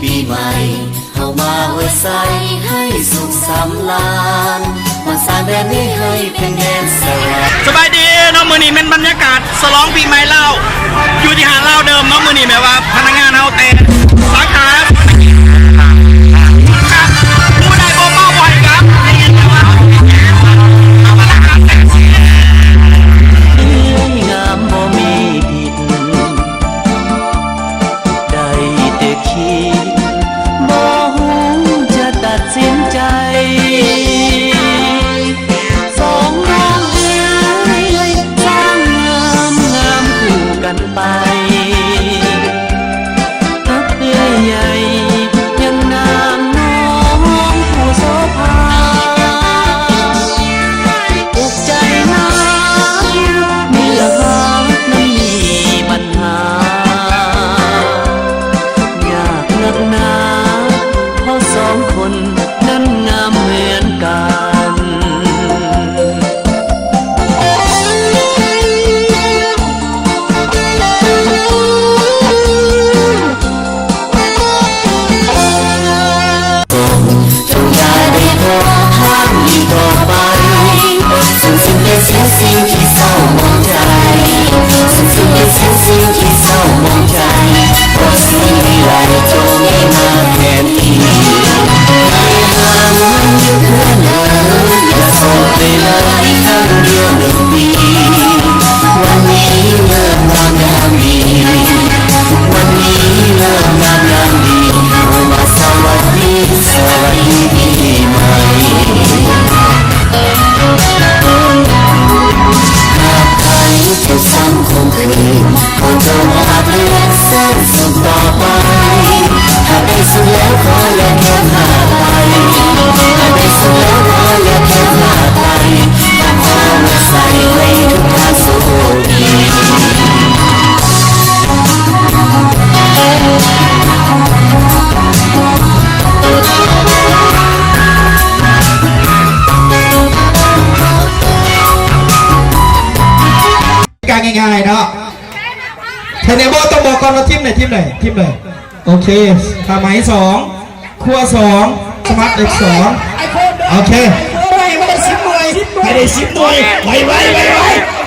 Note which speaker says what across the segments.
Speaker 1: ปีใหม่เฮามาอวยใส่ให้สุขสำราญมาสร้างแดนนี้ให้เป็นแดนสวรรค์
Speaker 2: สบายดีเนาะมือนี้เป็นบรรยากาศฉลองปีใหม่เล่าอยู่ที่หาดเล่าเดิมเนาะมือนี้แบบว่าพนักงานเฮาเต้นสาขาผู้ใดบ่เมาบ่อยครับ
Speaker 1: งามบ่มีผิดได้แต่คิดบ่ฮู้จะตัดสินใจสองน้องเอ้ยสร้างงามงามคู่กันไปทักเอื้อยใหญ่ยังนางน้องผู้โสภาอุกใจนักมีละหากนั้นมีปัญหายากนักหนาเพราะสองคนนั้นงามเหมือนกันจงอย่าได้ขอห้ามอีกต่อไปส่งสิ่งเป็นสิ่งที่เศร้ามองใจส่งสิ่งเป็นสิ่งที่เศร้ามองใจเพราะสิ่งที่ไรจงไม่มาแทนที่ให้ห่างมันอยู่เพื่อนเลยอย่าส่งไปเลยครั้งเดียวหนึ่งปีวันนี้เริ่มงามยามดีวันนี้เริ่มงามยามดีเอามาสวัสดีปีใหม่หากใครจะสังคมคืนขอจงอาบเลือดเส้นสุดต่อไปหากได้สุดแล้วขออย่าแค่หน้าไปหากได้สุดแล้วขออย่าแค่หน้าไปขอมาใส่ให้ทุกท่านสุขดี
Speaker 3: การง่ายๆเนาะเทนเนโบต้องบอกก่อนว่าทีมไหนโอเคผ้าไหม2ครัว2สมาร์ทเด็ก2โอเค
Speaker 2: ไม่ได้10 หน่วยไว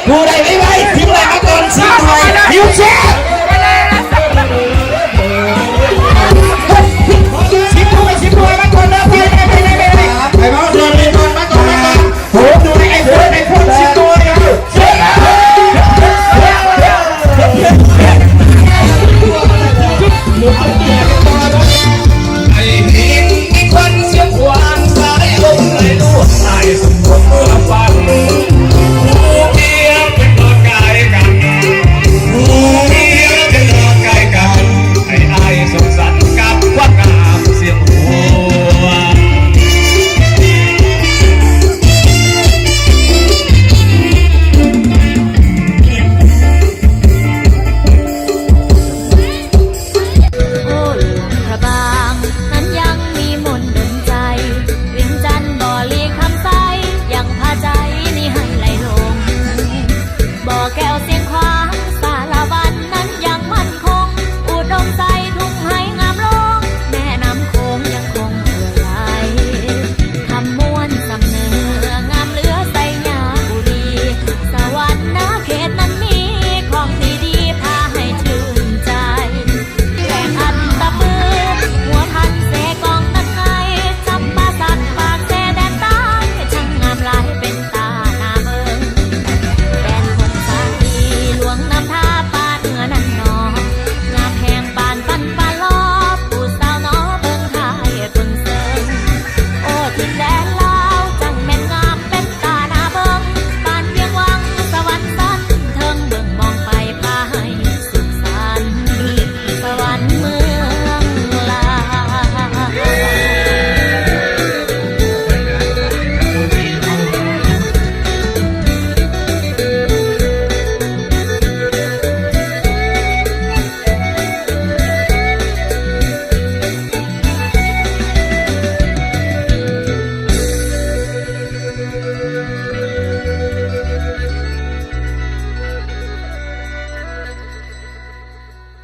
Speaker 2: ดูได้ไว